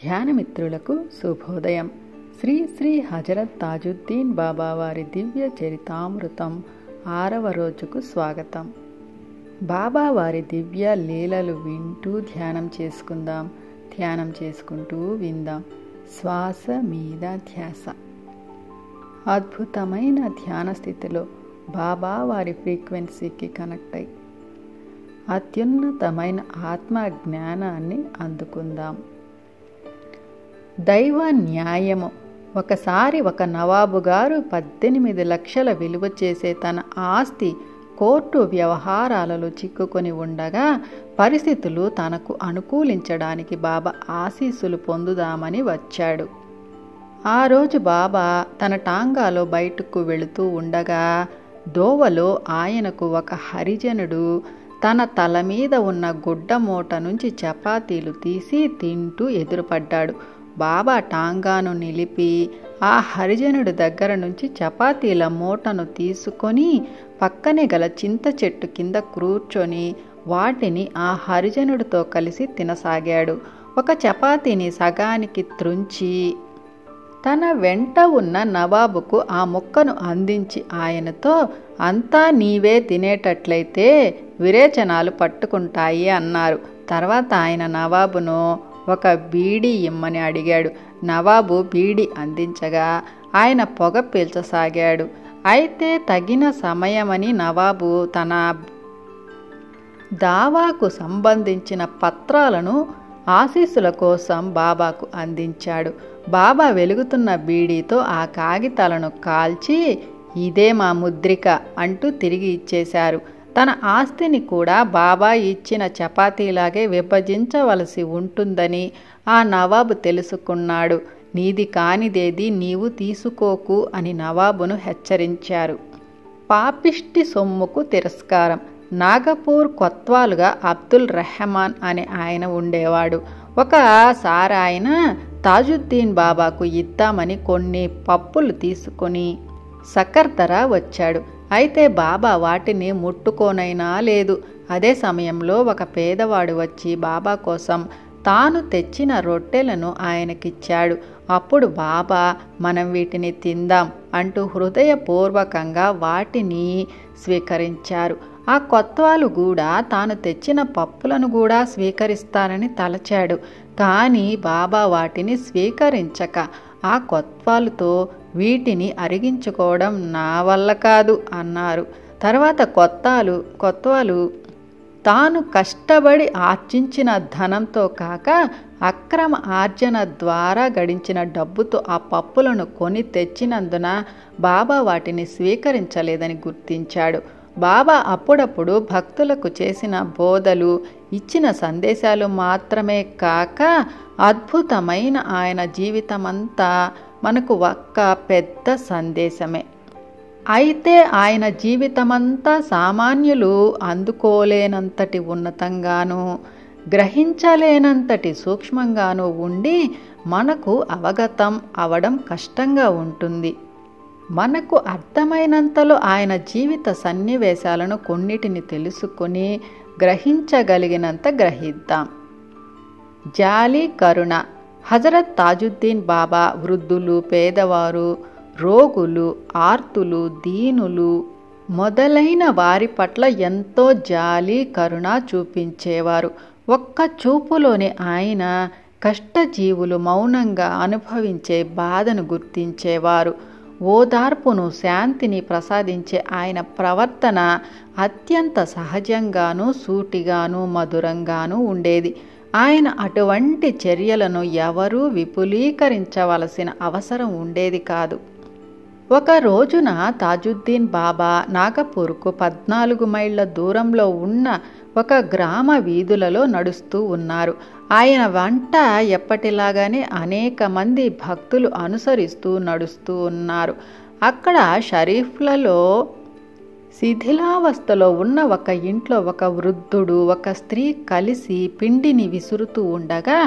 ధ్యానమిత్రులకు శుభోదయం. శ్రీ శ్రీ హజరత్ తాజుద్దీన్ బాబా వారి దివ్య చరితామృతం 6వ రోజుకు స్వాగతం. బాబా వారి దివ్య లీలలు వింటూ ధ్యానం చేసుకుందాం. ధ్యానం చేసుకుంటూ విందాం. శ్వాస మీద ధ్యాస. అద్భుతమైన ధ్యాన స్థితిలో బాబా వారి ఫ్రీక్వెన్సీకి కనెక్ట్ అయి అత్యున్నతమైన ఆత్మ జ్ఞానాన్ని అందుకుందాం. దైవ న్యాయము. ఒకసారి ఒక నవాబు గారు 18 లక్షల విలువ చేసే తన ఆస్తి కోర్టు వ్యవహారాలలో చిక్కుకొని ఉండగా పరిస్థితులు తనకు అనుకూలించడానికి బాబా ఆశీస్సులు పొందుదామని వచ్చాడు. ఆ రోజు బాబా తన టాంగాలో బయటకు వెళుతూ ఉండగా దోవలో ఆయనకు ఒక హరిజనుడు తన తల మీద ఉన్న గుడ్డ మూట నుంచి చపాతీలు తీసి తింటూ ఎదురుపడ్డాడు. బాబా టాంగాను నిలిపి ఆ హరిజనుడి దగ్గర నుంచి చపాతీల మూటను తీసుకొని పక్కనే గల చింత చెట్టు కింద కూర్చొని వాటిని ఆ హరిజనుడితో కలిసి తినసాగాడు. ఒక చపాతీని సగానికి త్రుంచి తన వెంట ఉన్న నవాబుకు ఆ ముక్కను అందించి ఆయనతో, అంతా నీవే తినేటట్లయితే విరేచనాలు పట్టుకుంటాయి అన్నారు. తర్వాత ఆయన నవాబును ఒక బీడీ ఇమ్మని అడిగాడు. నవాబు బీడీ అందించగా ఆయన పొగ పీల్చసాగాడు. అయితే తగిన సమయమని నవాబు తన దావాకు సంబంధించిన పత్రాలను ఆశీస్సుల కోసం బాబాకు అందించాడు. బాబా వెలుగుతున్న బీడీతో ఆ కాగితాలను కాల్చి, ఇదే మా ముద్రిక అంటూ తిరిగి ఇచ్చేశారు. తన ఆస్తిని కూడా బాబా ఇచ్చిన చపాతీలాగే విభజించవలసి ఉంటుందని ఆ నవాబు తెలుసుకున్నాడు. నీది కానిదేది నీవు తీసుకోకు అని నవాబును హెచ్చరించారు. పాపిష్టి సొమ్ముకు తిరస్కారం. నాగపూర్ కొత్వాలుగా అబ్దుల్ రెహమాన్ అనే ఆయన ఉండేవాడు. ఒకసారి ఆయన తాజుద్దీన్ బాబాకు ఇద్దామని కొన్ని పప్పులు తీసుకొని సకర్దరా వచ్చాడు. అయితే బాబా వాటిని ముట్టుకోనైనా లేదు. అదే సమయంలో ఒక పేదవాడు వచ్చి బాబా కోసం తాను తెచ్చిన రొట్టెలను ఆయనకిచ్చాడు. అప్పుడు బాబా, మనం వీటిని తిందాం అంటూ హృదయపూర్వకంగా వాటిని స్వీకరించారు. ఆ కొత్వాలు కూడా తాను తెచ్చిన పప్పులను కూడా స్వీకరిస్తానని తలచాడు. కానీ బాబా వాటిని స్వీకరించక ఆ కొత్వాలుతో, వీటిని అరిగించుకోవడం నా వల్ల కాదు అన్నారు. తర్వాత కొత్వాలు తాను కష్టపడి ఆర్జించిన ధనంతో కాక అక్రమ ఆర్జన ద్వారా గడించిన డబ్బుతో ఆ పప్పులను కొని తెచ్చినందున బాబా వాటిని స్వీకరించలేదని గుర్తించాడు. బాబా అప్పుడప్పుడు భక్తులకు చేసిన బోధలు, ఇచ్చిన సందేశాలు మాత్రమే కాక అద్భుతమైన ఆయన జీవితమంతా మనకు ఒక్క పెద్ద సందేశమే. అయితే ఆయన జీవితమంతా సామాన్యులు అందుకోలేనంతటి ఉన్నతంగాను, గ్రహించలేనంతటి సూక్ష్మంగాను ఉండి మనకు అవగతం అవడం కష్టంగా ఉంటుంది. మనకు అర్థమైనంతలో ఆయన జీవిత సన్నివేశాలను కొన్నిటిని తెలుసుకొని గ్రహించగలిగినంత గ్రహిద్దాం. జాలి, కరుణ. హజరత్ తాజుద్దీన్ బాబా వృద్ధులు, పేదవారు, రోగులు, ఆర్తులు, దీనులు మొదలైన వారి పట్ల ఎంతో జాలి, కరుణ చూపించేవారు. ఒక్క చూపులోనే ఆయన కష్టజీవులు మౌనంగా అనుభవించే బాధను గుర్తించేవారు. ఓదార్పును, శాంతిని ప్రసాదించే ఆయన ప్రవర్తన అత్యంత సహజంగానూ, సూటిగాను, మధురంగానూ ఉండేది. ఆయన అటువంటి చర్యలను ఎవరూ విపులీకరించవలసిన అవసరం ఉండేది కాదు. ఒక రోజున తాజుద్దీన్ బాబా నాగపూర్కు 14 మైళ్ళ దూరంలో ఉన్న ఒక గ్రామ వీధులలో నడుస్తూ ఉన్నారు. ఆయన వెంట ఎప్పటిలాగానే అనేక మంది భక్తులు అనుసరిస్తూ నడుస్తూ ఉన్నారు. అక్కడ షరీఫ్లలో శిథిలావస్థలో ఉన్న ఒక ఇంట్లో ఒక వృద్ధుడు, ఒక స్త్రీ కలిసి పిండిని విసురుతూ ఉండగా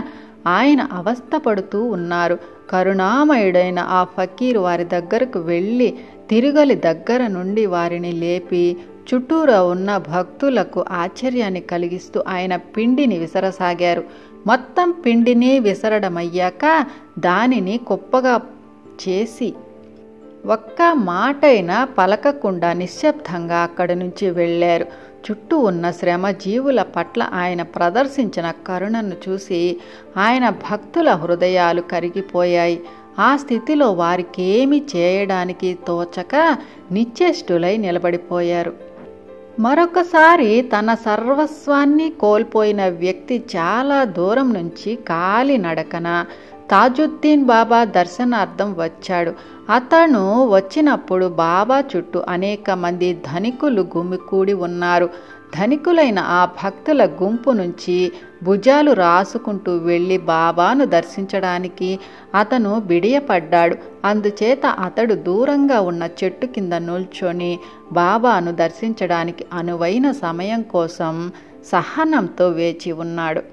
ఆయన అవస్థపడుతూ ఉన్నారు. కరుణామయుడైన ఆ ఫకీరు వారి దగ్గరకు వెళ్ళి తిరుగలి దగ్గర నుండి వారిని లేపి చుట్టూరా ఉన్న భక్తులకు ఆశ్చర్యాన్ని కలిగిస్తూ ఆయన పిండిని విసరసాగారు. మొత్తం పిండిని విసరడమయ్యాక దానిని కుప్పగా చేసి ఒక్క మాటైనా పలకకుండా నిశ్శబ్దంగా అక్కడి నుంచి వెళ్ళారు. చుట్టూ ఉన్న శ్రమజీవుల పట్ల ఆయన ప్రదర్శించిన కరుణను చూసి ఆయన భక్తుల హృదయాలు కరిగిపోయాయి. ఆ స్థితిలో వారికేమీ చేయడానికి తోచక నిశ్చేష్టులై నిలబడిపోయారు. మరొకసారి తన సర్వస్వాన్ని కోల్పోయిన వ్యక్తి చాలా దూరం నుంచి కాలినడకన తాజుద్దీన్ బాబా దర్శనార్థం వచ్చాడు. అతను వచ్చినప్పుడు బాబా చుట్టూ అనేక మంది ధనికులు గుమికూడి ఉన్నారు. ధనికులైన ఆ భక్తుల గుంపు నుంచి భుజాలు రాసుకుంటూ వెళ్ళి బాబాను దర్శించడానికి అతను బిడియపడ్డాడు. అందుచేత అతడు దూరంగా ఉన్న చెట్టు కింద నిల్చొని బాబాను దర్శించడానికి అనువైన సమయం కోసం సహనంతో వేచి ఉన్నాడు.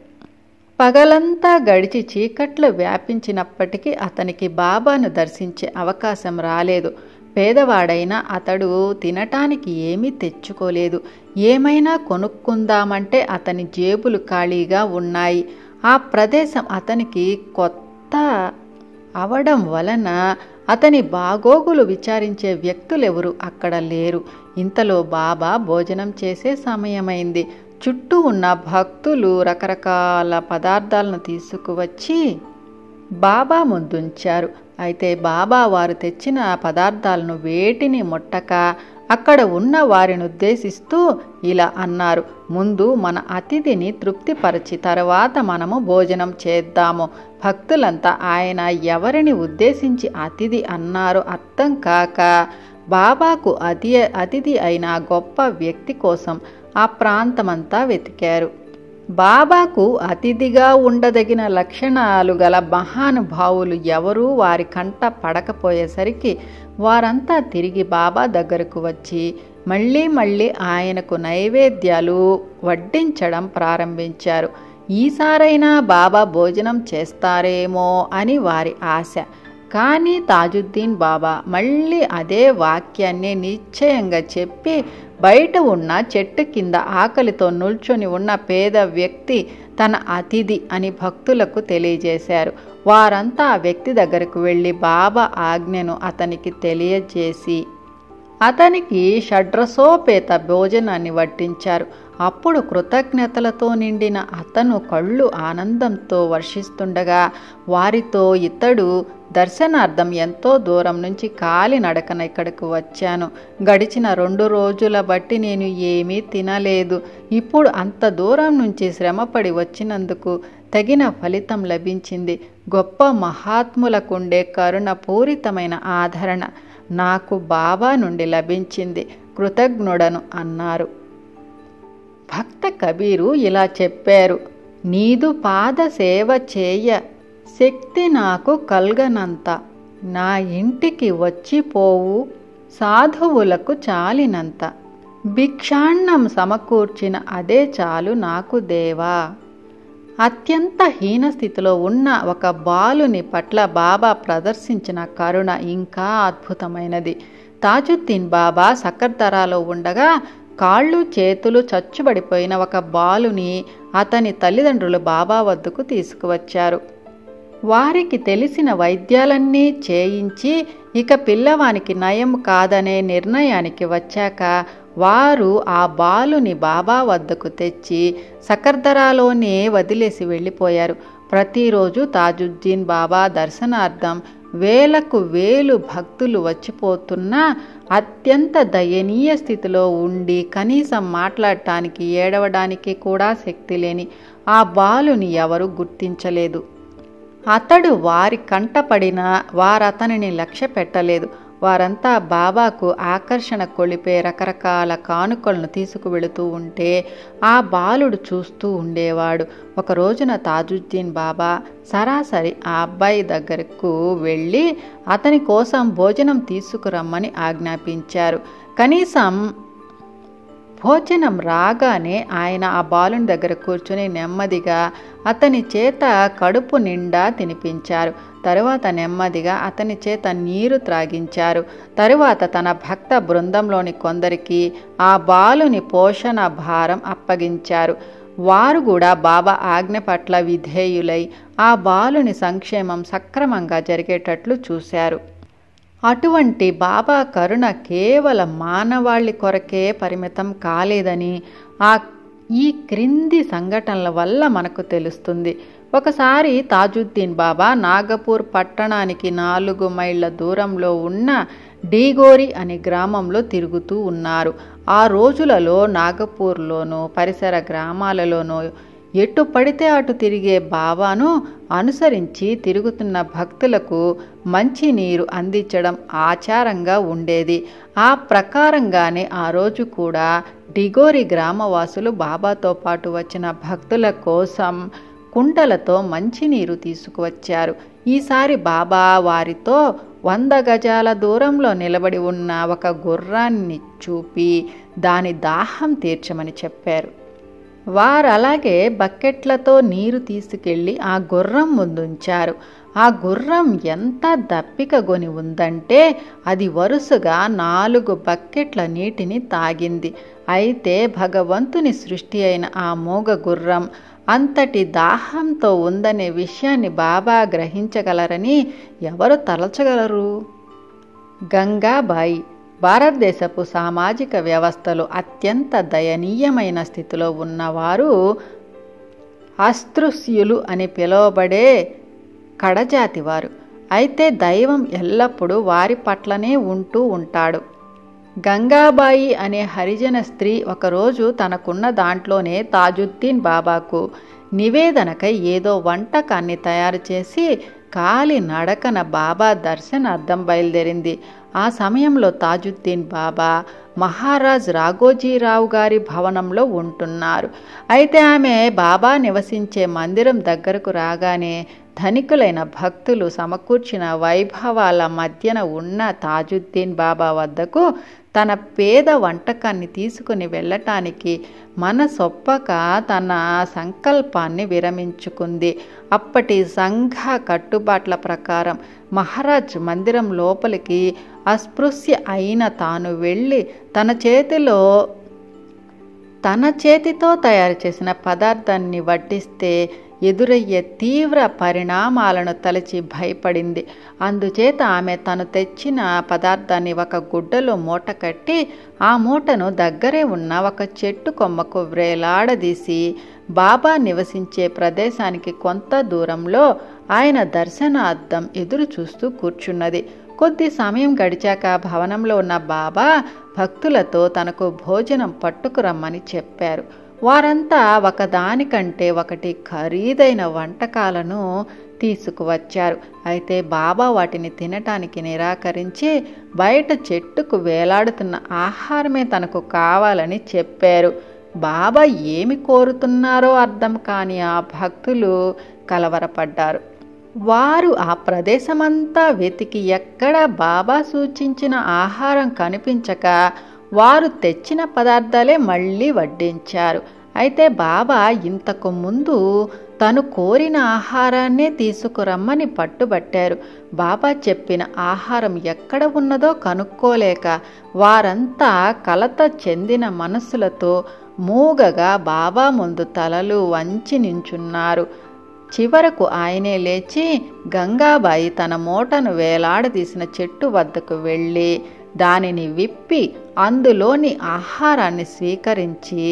పగలంతా గడిచి చీకట్లు వ్యాపించినప్పటికీ అతనికి బాబాను దర్శించే అవకాశం రాలేదు. పేదవాడైనా అతడు తినటానికి ఏమీ తెచ్చుకోలేదు. ఏమైనా కొనుక్కుందామంటే అతని జేబులు ఖాళీగా ఉన్నాయి. ఆ ప్రదేశం అతనికి కొత్త అవడం వలన అతని బాగోగులు విచారించే వ్యక్తులెవరూ అక్కడ లేరు. ఇంతలో బాబా భోజనం చేసే సమయమైంది. చుట్టూ ఉన్న భక్తులు రకరకాల పదార్థాలను తీసుకువచ్చి బాబా ముందుంచారు. అయితే బాబా వారు తెచ్చిన పదార్థాలను వేటిని ముట్టక అక్కడ ఉన్న వారిని ఉద్దేశిస్తూ ఇలా అన్నారు: ముందు మన అతిథిని తృప్తిపరిచి తర్వాత మనము భోజనం చేద్దాము. భక్తులంతా ఆయన ఎవరిని ఉద్దేశించి అతిథి అన్నారో అర్థం కాక బాబాకు అతిథి అయిన గొప్ప వ్యక్తి కోసం ఆ ప్రాంతమంతా వెతికారు. బాబాకు అతిథిగా ఉండదగిన లక్షణాలు గల మహానుభావులు ఎవరూ వారి కంట పడకపోయేసరికి వారంతా తిరిగి బాబా దగ్గరకు వచ్చి మళ్ళీ మళ్ళీ ఆయనకు నైవేద్యాలు వడ్డించడం ప్రారంభించారు. ఈసారైనా బాబా భోజనం చేస్తారేమో అని వారి ఆశ. కానీ తాజుద్దీన్ బాబా మళ్ళీ అదే వాక్యాన్ని నిశ్చయంగా చెప్పి బయట ఉన్న చెట్టు కింద ఆకలితో నిల్చొని ఉన్న పేద వ్యక్తి తన అతిథి అని భక్తులకు తెలియజేశారు. వారంతా ఆ వ్యక్తి దగ్గరకు వెళ్ళి బాబా ఆజ్ఞను అతనికి తెలియజేసి అతనికి షడ్రసోపేత భోజనాన్ని వడ్డించారు. అప్పుడు కృతజ్ఞతలతో నిండిన అతను కళ్ళు ఆనందంతో వర్షిస్తుండగా వారితో ఇతడు దర్శనార్థం ఎంతో దూరం నుంచి కాలినడకన ఇక్కడికి వచ్చాను. గడిచిన 2 రోజుల బట్టి నేను ఏమీ తినలేదు. ఇప్పుడు అంత దూరం నుంచి శ్రమపడి వచ్చినందుకు తగిన ఫలితం లభించింది. గొప్ప మహాత్ములకుండే కరుణపూరితమైన ఆదరణ నాకు బాబా నుండి లభించింది. కృతజ్ఞుడను అన్నారు. భక్త కబీరు ఇలా చెప్పారు: నీదు పాద సేవ చేయ శక్తి నాకు కల్గనంత, నా ఇంటికి వచ్చిపోవు సాధువులకు చాలినంత, భిక్షాన్నం సమకూర్చిన అదే చాలు నాకు దేవా. అత్యంత హీనస్థితిలో ఉన్న ఒక బాలుని పట్ల బాబా ప్రదర్శించిన కరుణ ఇంకా అద్భుతమైనది. తాజుద్దీన్ బాబా సకర్దరాలో ఉండగా కాళ్ళు చేతులు చచ్చుబడిపోయిన ఒక బాలుని అతని తల్లిదండ్రులు బాబా వద్దకు తీసుకువచ్చారు. వారికి తెలిసిన వైద్యాలన్నీ చేయించి ఇక పిల్లవానికి నయం కాదనే నిర్ణయానికి వచ్చాక వారు ఆ బాలుని బాబా వద్దకు తెచ్చి సకర్దరాలోనే వదిలేసి వెళ్ళిపోయారు. ప్రతిరోజు తాజుద్దీన్ బాబా దర్శనార్థం వేలకు వేలు భక్తులు వచ్చిపోతున్నా అత్యంత దయనీయ స్థితిలో ఉండి కనీసం మాట్లాడటానికి ఏడవడానికి కూడా శక్తి లేని ఆ బాలుని ఎవరు గుర్తించలేదు. అతడు వారి కంటపడినా వారతనిని లక్ష్య పెట్టలేదు. వారంతా బాబాకు ఆకర్షణ కొలిపే రకరకాల కానుకలను తీసుకువెళుతూ ఉంటే ఆ బాలుడు చూస్తూ ఉండేవాడు. ఒక రోజున తాజుద్దీన్ బాబా సరాసరి ఆ అబ్బాయి దగ్గరకు వెళ్ళి అతని కోసం భోజనం తీసుకురమ్మని ఆజ్ఞాపించారు. కనీసం భోజనం రాగానే ఆయన ఆ బాలుని దగ్గర కూర్చుని నెమ్మదిగా అతని చేత కడుపు నిండా తినిపించారు. తరువాత నెమ్మదిగా అతని చేత నీరు త్రాగించారు. తరువాత తన భక్త బృందంలోని కొందరికి ఆ బాలుని పోషణ భారం అప్పగించారు. వారు కూడా బాబా ఆజ్ఞ పట్ల విధేయులై ఆ బాలుని సంక్షేమం సక్రమంగా జరిగేటట్లు చూశారు. అటువంటి బాబా కరుణ కేవలం మానవాళి కొరకే పరిమితం కాలేదని ఈ క్రింది సంఘటనల వల్ల మనకు తెలుస్తుంది. ఒకసారి తాజుద్దీన్ బాబా నాగపూర్ పట్టణానికి 4 మైళ్ళ దూరంలో ఉన్న డీగోరి అనే గ్రామంలో తిరుగుతూ ఉన్నారు. ఆ రోజులలో నాగపూర్లోనూ పరిసర గ్రామాలలోనూ ఎటు పడితే అటు తిరిగే బాబాను అనుసరించి తిరుగుతున్న భక్తులకు మంచినీరు అందించడం ఆచారంగా ఉండేది. ఆ ప్రకారంగానే ఆ రోజు కూడా డిగోరి గ్రామవాసులు బాబాతో పాటు వచ్చిన భక్తుల కోసం కుండలతో మంచినీరు తీసుకువచ్చారు. ఈసారి బాబా వారితో 100 గజాల దూరంలో నిలబడి ఉన్న ఒక గుర్రాన్ని చూపి దాని దాహం తీర్చమని చెప్పారు. వారు అలాగే బకెట్లతో నీరు తీసుకెళ్లి ఆ గుర్రం ముందుంచారు. ఆ గుర్రం ఎంత దప్పికగొని ఉందంటే అది వరుసగా 4 బకెట్ల నీటిని తాగింది. అయితే భగవంతుని సృష్టి అయిన ఆ మూగ గుర్రం అంతటి దాహంతో ఉందనే విషయాన్ని బాబా గ్రహించగలరని ఎవరు తలచగలరు? గంగాబాయి భారతదేశపు సామాజిక వ్యవస్థలో అత్యంత దయనీయమైన స్థితిలో ఉన్నవారు అస్పృశ్యులు అని పిలువబడే కడజాతివారు. అయితే దైవం ఎల్లప్పుడూ వారి పట్లనే ఉంటూ ఉంటాడు. గంగాబాయి అనే హరిజన స్త్రీ ఒకరోజు తనకున్న దాంట్లోనే తాజుద్దీన్ బాబాకు నివేదనకై ఏదో వంటకాన్ని తయారు చేసి కాలి నడకన బాబా దర్శనార్థం బయలుదేరింది. ఆ సమయంలో తాజుద్దీన్ బాబా మహారాజ్ రాఘోజీరావు గారి భవనంలో ఉంటున్నారు. అయితే ఆమె బాబా నివసించే మందిరం దగ్గరకు రాగానే ధనికులైన భక్తులు సమకూర్చిన వైభవాల మధ్యన ఉన్న తాజుద్దీన్ బాబా వద్దకు తన పేద వంటకాన్ని తీసుకుని వెళ్ళటానికి మనసొప్పక తన సంకల్పాన్ని విరమించుకుంది. అప్పటి సంఘ కట్టుబాట్ల ప్రకారం మహారాజ్ మందిరం లోపలికి అస్పృశ్య అయిన తాను వెళ్ళి తన చేతితో తయారు చేసిన పదార్థాన్ని వడ్డిస్తే ఎదురయ్యే తీవ్ర పరిణామాలను తలచి భయపడింది. అందుచేత ఆమె తను తెచ్చిన పదార్థాన్ని ఒక గుడ్డలో మూట కట్టి ఆ మూటను దగ్గరే ఉన్న ఒక చెట్టు కొమ్మకు వ్రేలాడదీసి బాబా నివసించే ప్రదేశానికి కొంత దూరంలో ఆయన దర్శనార్థం ఎదురు చూస్తూ కూర్చున్నది. కొద్ది సమయం గడిచాక భవనంలో ఉన్న బాబా భక్తులతో తనకు భోజనం పట్టుకురమ్మని చెప్పారు. వారంతా ఒకదానికంటే ఒకటి ఖరీదైన వంటకాలను తీసుకువచ్చారు. అయితే బాబా వాటిని తినటానికి నిరాకరించి బయట చెట్టుకు వేలాడుతున్న ఆహారమే తనకు కావాలని చెప్పారు. బాబా ఏమి కోరుతున్నారో అర్థం కాని ఆ భక్తులు కలవరపడ్డారు. వారు ఆ ప్రదేశమంతా వెతికి ఎక్కడ బాబా సూచించిన ఆహారం కనిపించక వారు తెచ్చిన పదార్థాలే మళ్ళీ వడ్డించారు. అయితే బాబా ఇంతకు ముందు తను కోరిన ఆహారాన్నే తీసుకురమ్మని పట్టుబట్టారు. బాబా చెప్పిన ఆహారం ఎక్కడ ఉన్నదో కనుక్కోలేక వారంతా కలత చెందిన మనసులతో మూగగా బాబా ముందు తలలు వంచి నించున్నారు. చివరకు ఆయనే లేచి గంగాబాయి తన మూటను వేలాడదీసిన చెట్టు వద్దకు వెళ్ళి దానిని విప్పి అందులోని ఆహారాన్ని స్వీకరించి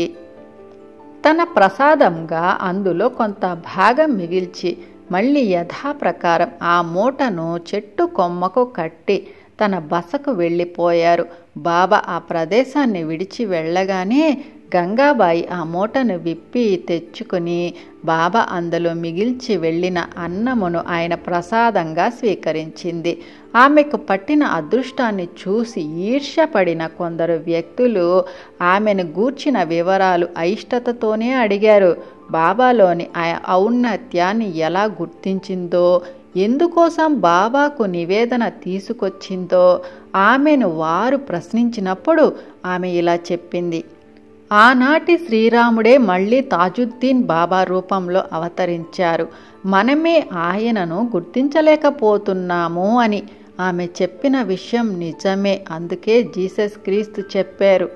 తన ప్రసాదంగా అందులో కొంత భాగం మిగిల్చి మళ్ళీ యథాప్రకారం ఆ మూటను చెట్టు కొమ్మకు కట్టి తన బసకు వెళ్ళిపోయారు. బాబా ఆ ప్రదేశాన్ని విడిచి వెళ్ళగానే గంగాబాయి ఆ మూటను విప్పి తెచ్చుకుని బాబా అందులో మిగిల్చి వెళ్ళిన అన్నమును ఆయన ప్రసాదంగా స్వీకరించింది. ఆమెకు పట్టిన అదృష్టాన్ని చూసి ఈర్ష్యపడిన కొందరు వ్యక్తులు ఆమెను గూర్చిన వివరాలు అయిష్టతతోనే అడిగారు. బాబాలోని ఆ ఔన్నత్యాన్ని ఎలా గుర్తించిందో, ఎందుకోసం బాబాకు నివేదన తీసుకొచ్చిందో ఆమెను వారు ప్రశ్నించినప్పుడు ఆమె ఇలా చెప్పింది: ఆనాటి శ్రీరాముడే మళ్ళీ తాజుద్దీన్ బాబా రూపంలో అవతరించారు. మనమే ఆయనను గుర్తించలేకపోతున్నాము అని. ఆమె చెప్పిన విషయం నిజమే. అందుకే జీసస్ క్రీస్తు చెప్పారు,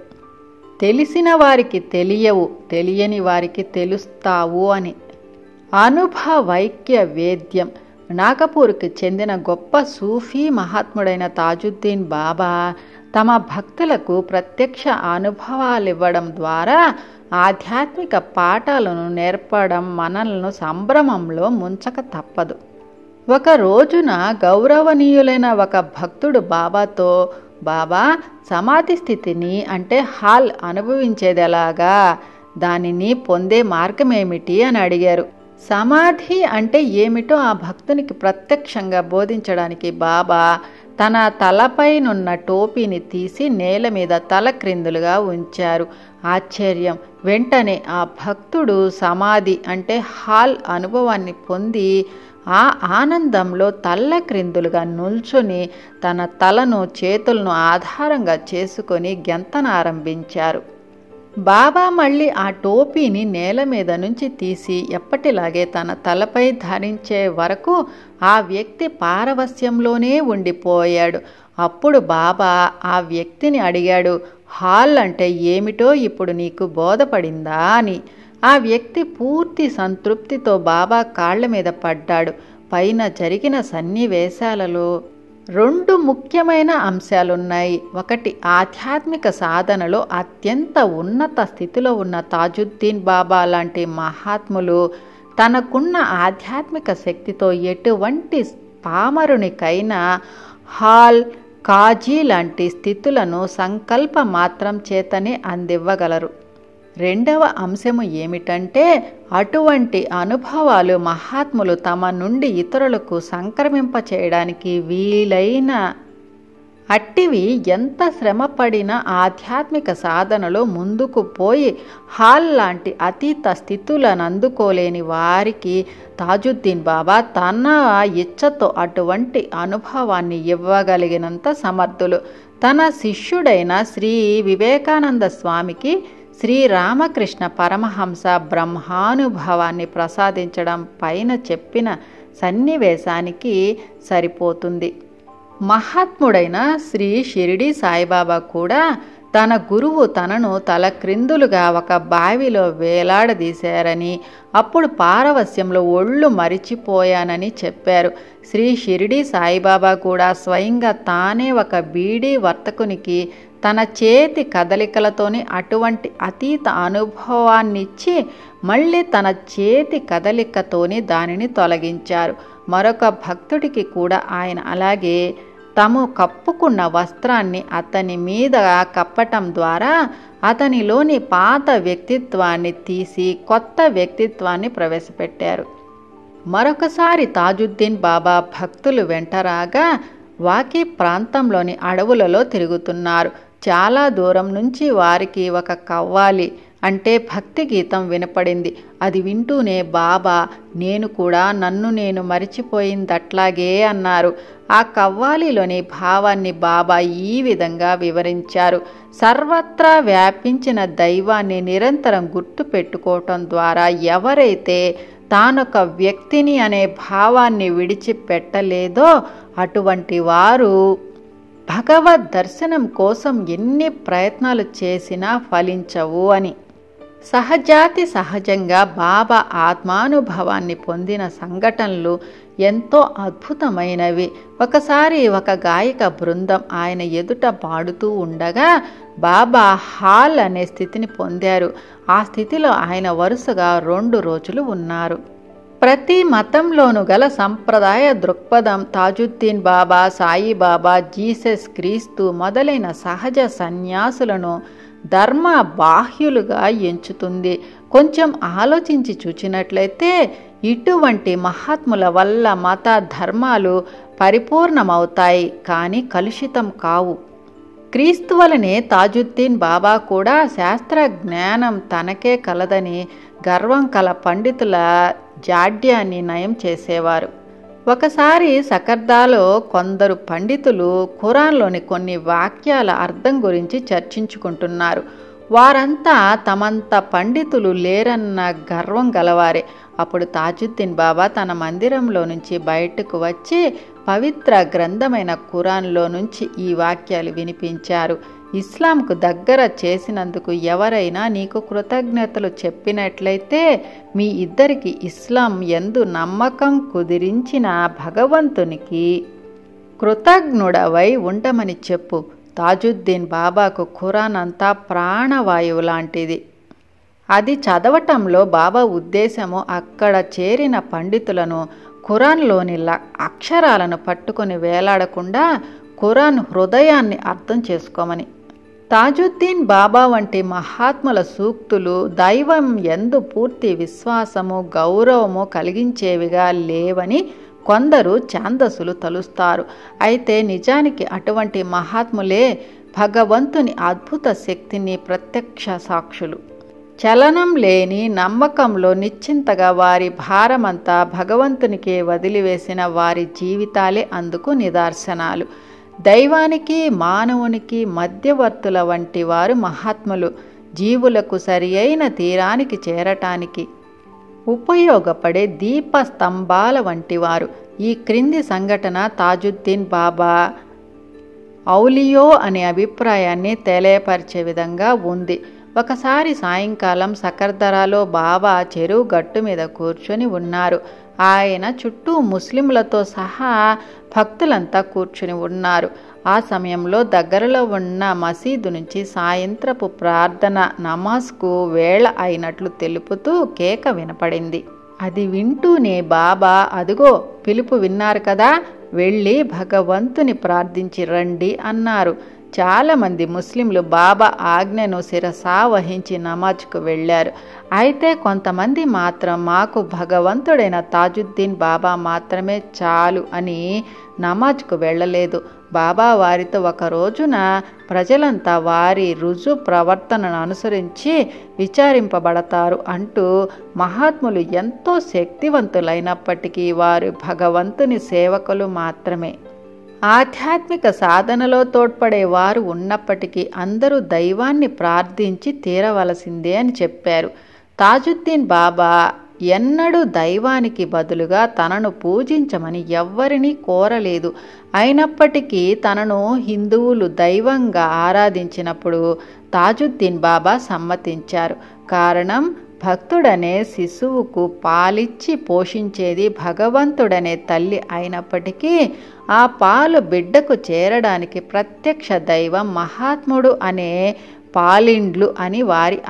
తెలిసిన వారికి తెలియవు, తెలియని వారికి తెలుస్తావు అని. అనుభవైక్య వేద్యం. నాగపూర్కి చెందిన గొప్ప సూఫీ మహాత్ముడైన తాజుద్దీన్ బాబా తమ భక్తులకు ప్రత్యక్ష అనుభవాలివ్వడం ద్వారా ఆధ్యాత్మిక పాఠాలను నేర్పడం మనల్ని సంభ్రమంలో ముంచక తప్పదు. ఒక రోజున గౌరవనీయులైన ఒక భక్తుడు బాబాతో, బాబా, సమాధి స్థితిని అంటే హాల్ అనుభవించేదెలాగా, దానిని పొందే మార్గమేమిటి అని అడిగారు. సమాధి అంటే ఏమిటో ఆ భక్తునికి ప్రత్యక్షంగా బోధించడానికి బాబా తన తలపైనున్న టోపీని తీసి నేల మీద తల క్రిందులుగా ఉంచారు. ఆశ్చర్యం! వెంటనే ఆ భక్తుడు సమాధి అంటే హాల్ అనుభవాన్ని పొంది ఆ ఆనందంలో తల్ల క్రిందులుగా నిల్చొని తన తలను చేతులను ఆధారంగా చేసుకొని గెంతనారంభించారు. బాబా మళ్ళీ ఆ టోపీని నేల మీద నుంచి తీసి ఎప్పటిలాగే తన తలపై ధరించే వరకు ఆ వ్యక్తి పారవస్యంలోనే ఉండిపోయాడు. అప్పుడు బాబా ఆ వ్యక్తిని అడిగాడు, హాల్ అంటే ఏమిటో ఇప్పుడు నీకు బోధపడిందా అని. ఆ వ్యక్తి పూర్తి సంతృప్తితో బాబా కాళ్ల మీద పడ్డాడు. పైన జరిగిన సన్నివేశాలలో 2 ముఖ్యమైన అంశాలున్నాయి. ఒకటి, ఆధ్యాత్మిక సాధనలో అత్యంత ఉన్నత స్థితిలో ఉన్న తాజుద్దీన్ బాబా లాంటి మహాత్ములు తనకున్న ఆధ్యాత్మిక శక్తితో ఎటువంటి పామరునికైనా హాల్, కాజీ లాంటి స్థితులను సంకల్ప మాత్రం చేతనే అందివ్వగలరు. రెండవ అంశము ఏమిటంటే, అటువంటి అనుభవాలు మహాత్ములు తమ నుండి ఇతరులకు సంక్రమింపచేయడానికి వీలైన అట్టివి ఎంత శ్రమపడిన ఆధ్యాత్మిక సాధనలో ముందుకు పోయి హాల్ లాంటి అతీత స్థితులను అందుకోలేని వారికి తాజుద్దీన్ బాబా తన ఇచ్చతో అటువంటి అనుభవాన్ని ఇవ్వగలిగినంత సమర్థులు. తన శిష్యుడైన శ్రీ వివేకానంద స్వామికి శ్రీరామకృష్ణ పరమహంస బ్రహ్మానుభవాన్ని ప్రసాదించడం పైన చెప్పిన సన్నివేశానికి సరిపోతుంది. మహాత్ముడైన శ్రీ షిరిడి సాయిబాబా కూడా తన గురువు తనను తలక్రిందులుగా ఒక బావిలో వేలాడదీశారని, అప్పుడు పారవస్యంలో ఒళ్ళు మరిచిపోయానని చెప్పారు. శ్రీ షిరిడి సాయిబాబా కూడా స్వయంగా తానే ఒక బీడీ వర్తకునికి తన చేతి కదలికలతోనే అటువంటి అతీత అనుభవాన్నిచ్చి మళ్ళీ తన చేతి కదలికతోనే దానిని తొలగించారు. మరొక భక్తుడికి కూడా ఆయన అలాగే తాము కప్పుకున్న వస్త్రాన్ని అతని మీద కప్పటం ద్వారా అతనిలోని పాత వ్యక్తిత్వాన్ని తీసి కొత్త వ్యక్తిత్వాన్ని ప్రవేశపెట్టారు. మరొకసారి తాజుద్దీన్ బాబా భక్తులు వెంటరాగా వాకి ప్రాంతంలోని అడవులలో తిరుగుతున్నారు. చాలా దూరం నుంచి వారికి ఒక కవ్వాలి అంటే భక్తి గీతం వినపడింది. అది వింటూనే బాబా, నేను కూడా నన్ను నేను మరిచిపోయిందట్లాగే అన్నారు. ఆ కవ్వాలిలోని భావాన్ని బాబా ఈ విధంగా వివరించారు. సర్వత్రా వ్యాపించిన దైవాన్ని నిరంతరం గుర్తు పెట్టుకోవటం ద్వారా ఎవరైతే తానొక వ్యక్తిని అనే భావాన్ని విడిచిపెట్టలేదో అటువంటి వారు భగవద్ దర్శనం కోసం ఎన్ని ప్రయత్నాలు చేసినా ఫలించవు అని. సహజాతి సహజంగా బాబా ఆత్మానుభవాన్ని పొందిన సంఘటనలు ఎంతో అద్భుతమైనవి. ఒకసారి ఒక గాయక బృందం ఆయన ఎదుట పాడుతూ ఉండగా బాబా హాల్ అనే స్థితిని పొందారు. ఆ స్థితిలో ఆయన వరుసగా 2 రోజులు ఉన్నారు. ప్రతి మతంలోనూ గల సంప్రదాయ దృక్పథం తాజుద్దీన్ బాబా, సాయిబాబా, జీసస్ క్రీస్తు మొదలైన సహజ సన్యాసులను ధర్మ బాహ్యులుగా ఎంచుతుంది. కొంచెం ఆలోచించి చూచినట్లయితే ఇటువంటి మహాత్ముల వల్ల మత ధర్మాలు పరిపూర్ణమవుతాయి, కానీ కలుషితం కావు. క్రీస్తు వలనే తాజుద్దీన్ బాబా కూడా శాస్త్ర జ్ఞానం తనకే కలదని గర్వం కల పండితుల జాడ్యాన్ని నయం చేసేవారు. ఒకసారి సకర్దాలో కొందరు పండితులు ఖురాన్లోని కొన్ని వాక్యాల అర్థం గురించి చర్చించుకుంటున్నారు. వారంతా తమంత పండితులు లేరన్న గర్వం గలవారే. అప్పుడు తాజుద్దీన్ బాబా తన మందిరంలో నుంచి బయటకు వచ్చి పవిత్ర గ్రంథమైన ఖురాన్లో నుంచి ఈ వాక్యాలు వినిపించారు. ఇస్లాంకు దగ్గర చేసినందుకు ఎవరైనా నీకు కృతజ్ఞతలు చెప్పినట్లయితే మీ ఇద్దరికి ఇస్లాం యందు నమ్మకం కుదిరించిన భగవంతునికి కృతజ్ఞుడవై ఉండమని చెప్పు. తాజుద్దీన్ బాబాకు ఖురాన్ అంతా ప్రాణవాయువు లాంటిది. అది చదవటంలో బాబా ఉద్దేశము అక్కడ చేరిన పండితులను ఖురాన్లోని అక్షరాలను పట్టుకొని వేలాడకుండా ఖురాన్ హృదయాన్ని అర్థం చేసుకోమని. తాజుద్దీన్ బాబా వంటి మహాత్ముల సూక్తులు దైవం యందు పూర్తి విశ్వాసము గౌరవము కలిగించేవిగా లేవని కొందరు ఛాందసులు తలుస్తారు. అయితే నిజానికి అటువంటి మహాత్ములే భగవంతుని అద్భుత శక్తిని ప్రత్యక్ష సాక్షులు. చలనం లేని నమ్మకంలో నిశ్చింతగా వారి భారమంతా భగవంతునికే వదిలివేసిన వారి జీవితాలే అందుకు నిదర్శనాలు. దైవానికి మానవునికి మధ్యవర్తుల వంటి వారు మహాత్ములు. జీవులకు సరి అయిన తీరానికి చేరటానికి ఉపయోగపడే దీపస్తంభాల వంటివారు. ఈ క్రింది సంఘటన తాజుద్దీన్ బాబా ఔలియో అనే అభిప్రాయాన్ని తెలియపరిచే విధంగా ఉంది. ఒకసారి సాయంకాలం సకర్దరాలో బాబా చెరువు గట్టు మీద కూర్చొని ఉన్నారు. ఆయన చుట్టూ ముస్లింలతో సహా భక్తులంతా కూర్చుని ఉన్నారు. ఆ సమయంలో దగ్గరలో ఉన్న మసీదు నుంచి సాయంత్రపు ప్రార్థన నమాజ్కు వేళ అయినట్లు తెలుపుతూ కేక వినపడింది. అది వింటూనే బాబా, అదుగో పిలుపు విన్నారు కదా, వెళ్ళి భగవంతుని ప్రార్థించి రండి అన్నారు. చాలామంది ముస్లింలు బాబా ఆజ్ఞను శిరసా వహించి నమాజ్కు వెళ్ళారు. అయితే కొంతమంది మాత్రం మాకు భగవంతుడైన తాజుద్దీన్ బాబా మాత్రమే చాలు అని నమాజ్కు వెళ్ళలేదు. బాబా వారితో ఒక రోజున ప్రజలంతా వారి రుజు ప్రవర్తనను అనుసరించి విచారింపబడతారు అంటూ మహాత్ములు ఎంతో శక్తివంతులైనప్పటికీ వారు భగవంతుని సేవకులు మాత్రమే. ఆధ్యాత్మిక సాధనలో తోడ్పడే వారు ఉన్నప్పటికీ అందరూ దైవాన్ని ప్రార్థించి తీరవలసిందే అని చెప్పారు. తాజుద్దీన్ బాబా ఎన్నడూ దైవానికి బదులుగా తనను పూజించమని ఎవ్వరినీ కోరలేదు. అయినప్పటికీ తనను హిందువులు దైవంగా ఆరాధించినప్పుడు తాజుద్దీన్ బాబా సమ్మతించారు. కారణం, భక్తుడనే శిశువుకు పాలిచ్చి పోషించేది భగవంతుడనే తల్లి అయినప్పటికీ ఆ పాలు బిడ్డకు చేరడానికి ప్రత్యక్ష దైవం మహాత్ముడు అనే పాలిండ్లు అని వారి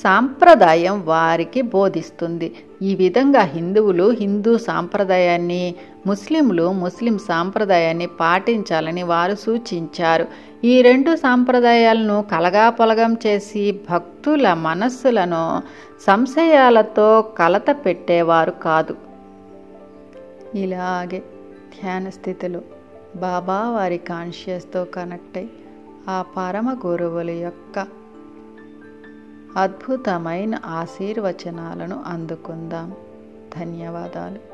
సాంప్రదాయం వారికి బోధిస్తుంది. ఈ విధంగా హిందువులు హిందూ సాంప్రదాయాన్ని, ముస్లింలు ముస్లిం సాంప్రదాయాన్ని పాటించాలని వారు సూచించారు. ఈ రెండు సాంప్రదాయాలను కలగాపొలగం చేసి భక్తుల మనస్సులను సంశయాలతో కలత పెట్టేవారు కాదు. ఇలాగే ధ్యాన స్థితిలో బాబా వారి కాన్షియస్తో కనెక్ట్ అయి ఆ పరమ గురువుల యొక్క అద్భుతమైన ఆశీర్వచనాలను అందుకుందాం. ధన్యవాదాలు.